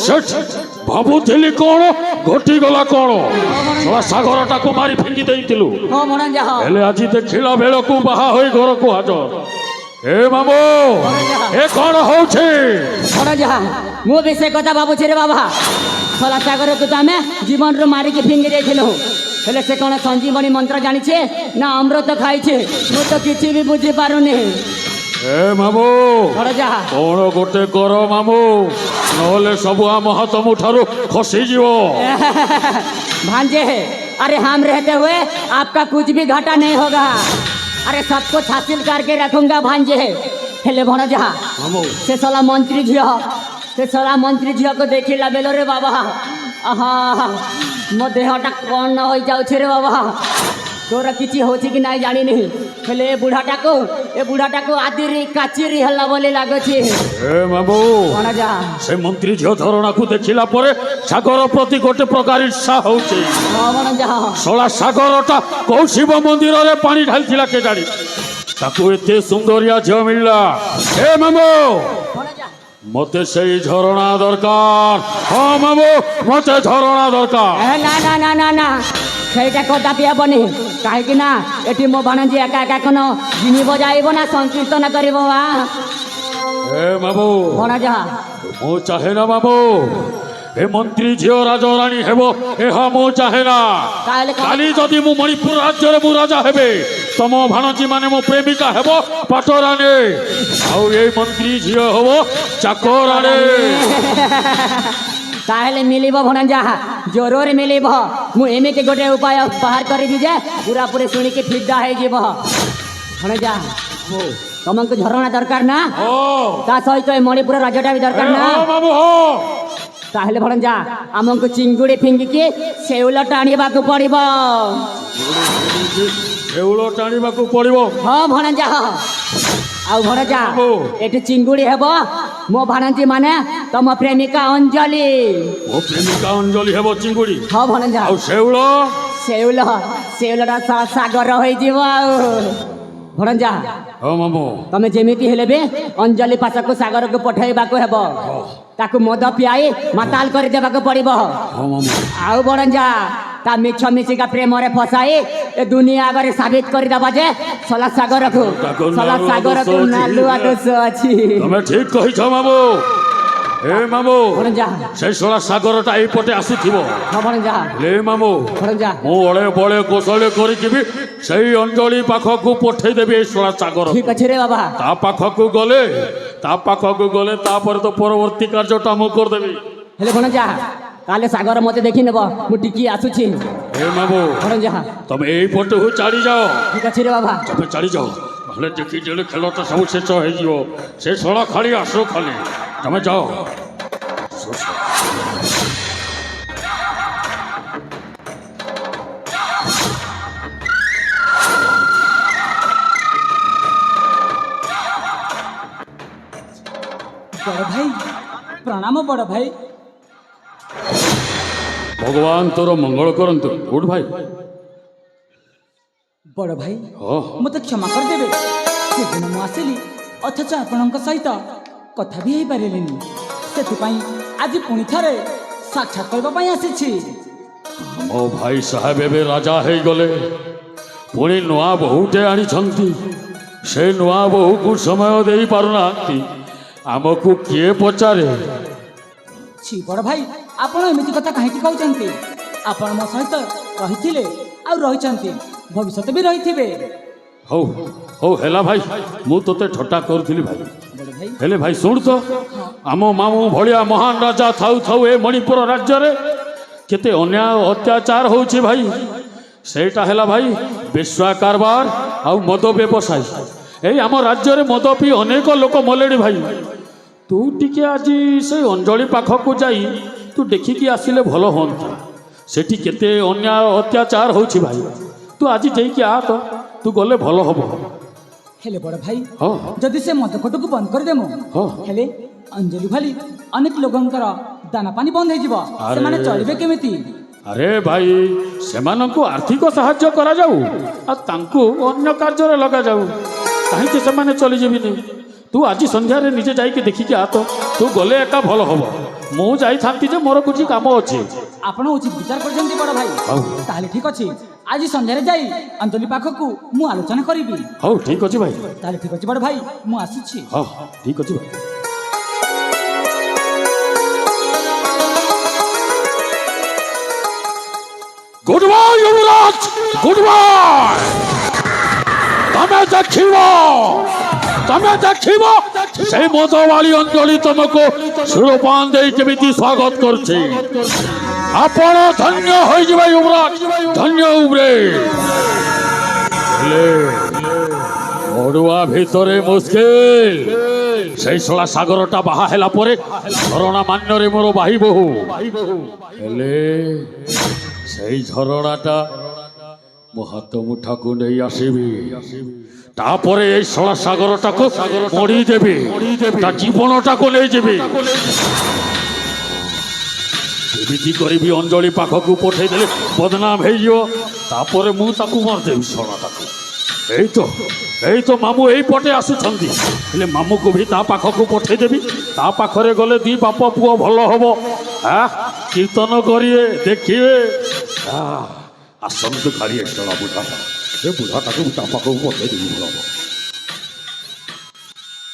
सेठ भावुली कौन घटीगला कौन शला सागरटा को मारी फिंगी देइतिलु हेले आज देखिला बेल को बाहा होई घर को हाजर ए मामो ए कौन होछे मु भी से कथा भावुछि रे बाबा शला सागर को तो आमे जीवन रो मारी के फिंगी देइथिलु हेले से कौन संजीवनी मंत्र जानिछे ना अमृत खाइछे मु तो किछि भी बुझी पारुनी ए मामो कौन गोटे कर मामो नहले सब आम हाथ मुठारू खसी जीव भांजे अरे हम रहते हुए आपका कुछ भी घाटा नहीं होगा अरे सब कुछ हासिल करके रखूंगा भांजे हेले भणजा से साला मंत्री झील को देखिला बेलो रे बाबा आहा मो देहटा कौन न हो जाऊ रे बाबा तोर किसी होची कि नहीं जानी नहीं हेले ए बुढ़ाटा को आदिरी काचिरी हल्ला बोले लागछे ए मामू भणजा से मंत्री झियो धरणा को देखिला परे सागर प्रति गोटे प्रकार ईर्षा होचे भणजा सोला सागरटा कौ शिव मंदिर रे पानी ढालथिला के जानी ताकू एते सुंदरिया झियो मिलला ए मामू मते सही झरणा दरकार हाँ मामू मते झरणा दरकार ना ना ना ना ना সেইটা কথা পিয়াবনি কাহিকি না এটি মো ভাণজি একা একা কোন জিনি বজাইব না সংকীর্তন করিব ए मामू ভণজা मो चाहे ना मामू ए मंत्री झियो राजराणी हेबो एहा मो चाहे ना काली जदि मु मणिपुर राज्य रे मु राजा हेबे तम भाणजी माने मो प्रेमिका हेबो पाटराने आउ ए मंत्री झियो हेबो चाकराने ताहले मिलिब भणजा जरूर मिलिब मु एमे के गोटे उपाय बाहर करी दी जे पूरा पूरे सुनी के फिदा है जीव भणजा तुमको झरणा दरकार ना ता सहित ए मणिपुर राज्यटा भी दरकार ना मामू हो ताहले भणजा हमको चिंगुड़ी फिंगी के सेउल टाणीबा को पड़िबो सेउल टाणीबा को पड़िबो हां भणजा आउ भणजा एटी चिंगुड़ी हेबो मो भाणजी माने तम प्रेमिका अंजलि मो प्रेमिका अंजलि हेबो चिंगुड़ी हां भणजा आउ सेउलटा सागर होई जीव भणजा हां मामू तमे जेमिति हेले बे अंजलि पासको सागर को पठाइबा को हेबो ताकू मद पियाई माताल कर देबा को पड़िबो हां मामू आउ भणजा ता मिछ मिछिका प्रेम रे फसाई ए दुनिया आगे साबित कर दबा जे सला सागर को नालुआ दोष अछि तमे ठीक कहि छ मामू ए मामू से सोला सागरटा एई पटे आसीथिबो भणजा ले मामू भणजा मो ओळे बळे कोसळे करि किबि सेई अंजलि पाखकू पठै देबी ए सोला सागर ठीक अछि रे बाबा ता पाखकू गले तापर तो परवर्ती कार्यटा मु कर देबी हेले भणजा काले सागर मते देखि नेबो मु टिकी आसुछि ए मामू भणजा तमे एई पटे हो चाडी जाओ ठीक अछि रे बाबा तमे चाडी जाओ भले देखि जेले खेलटा सब शेष हो जिवो से सोला खाली आसो खाली तमे जाओ बड़ भाई प्रणाम बड़ भाई भगवान तोर मंगल करंतु उठ भाई बड़ भाई हाँ मत क्षमा कर देबे से दिन मु आसिली अथच आपनक सहित कथा भी हेई पारेलिनी सेतिपाई आज पुणी थरे साक्षात करबा पई आसीछि मो भाई साहेब एबे राजा हे गले पुणी नुआ बहुटे आनी छंती से नुआ बहु को समय देई पारुनांती आमको किए पचारे छी बड़ भाई आपण एमिति कथा काहेकि कहउचंती आपण मो सहित रहिथिले आ रहिचंती भविष्यत भी रहिथिबे हो हो हेला भाई मु तोते ठट्टा करथिली भाई बड़ भाई हेले भाई सुन तो आम मामू भलिया महान राजा थाउ थाउ ए मणिपुर राज्य रे केते अन्याय अत्याचार होउछि भाई सेटा हेला भाई बेश्या कारबार आ मद व्यवसाय ए आम राज्य रे मद पी अनेक लोक मलेडी भाई तू टिके आज से अंजलि पाखक जाई तू देखिकी आसिले भल होंता सेठी केते अन्याय अत्याचार होउछि भाई तू आज जेकी आ तो तू गले भल हबो हेले बड़ भाई हाँ जदि से मदकट को बंद कर देमु हाँ हेले अंजलि भाली अनेक लोगंकर दाना पानी बंद हो जीव से माने चलिबे केमिति अरे भाई सेमानंकु आर्थिक साहाय्य करा जाऊ आ तांकु अन्य कार्य रे लगा जाऊ काहे से माने चली जेबिनी তু আজি সন্ধ্যারে নিজে যাইকি দেখিকি আ তো তু গলে একা ভাল হব মু যাইথান্তি যে মোর কিছু কাম আছে ଆପଣ ଉଚିତ ବିଚାର କରିଛନ୍ତି ବଡ଼ ଭାଇ ତାହେଲେ ଠିକ ଅଛି ଆଜି ସନ୍ଧ୍ୟାରେ ଯାଇ ଅଞ୍ଜଳି ପାଖକୁ ମୁଁ ଆଲୋଚନା କରିବି ହଉ ଠିକ ଅଛି ଭାଇ ତାହେଲେ ଠିକ ଅଛି ବଡ଼ ଭାଇ ମୁଁ ଆସୁଛି ହଁ ଠିକ ଅଛି ଭାଇ গুড বাই যুবরাজ গুড বাই তুমি দেখিব সেই মতবাড়ি অঞ্জলি তোমাকে সুরপান দেই কেমিতি স্বাগত করছে আপন ধন্য হয়ে যাবে যুবরাজ ধন্য উবরে অড়ুয়া ভিতরে মুশকিল সেই শোলা সাগরটা বাহা হেলা পরে ঝরণা মান্যরে মোর বাহি বহু হেলে সেই ঝরଣାটা ମୋ ହାତ ମୁଠାକୁ ନେଇ ଆସିବି ତାପରେ ଏଇ ଶଳା ସାଗରଟାକୁ ମଡ଼ିଦେବି ତା ଜୀବନଟାକୁ ନେଇଯିବି ଏମିତି କରିବି ଅଞ୍ଜଳି ପାଖକୁ ପଠେଇଦେଲେ ବଦନାମ ହେଇଯିବ ତାପରେ ମୁଁ ତାକୁ ମାରିଦେବି ଶଳାଟାକୁ ଏଇ ତ ମାମୁଁ ଏଇପଟେ ଆସୁଛନ୍ତି ହେଲେ ମାମୁଁକୁ ବି ତା ପାଖକୁ ପଠେଇଦେବି ତା ପାଖରେ ଗଲେ ଦି ବାପ ପୁଅ ଭଲ ହବ କୀର୍ତ୍ତନ କରିବେ ଦେଖିବେ ଆସନ୍ତୁ ଖାଲି ଏ ଶଳା ବୁଢ଼ାଟା ଏ ବୁଢ଼ାଟାକୁ ତା ପାଖକୁ ପଠେଇଦେବି ଭଲ ହବ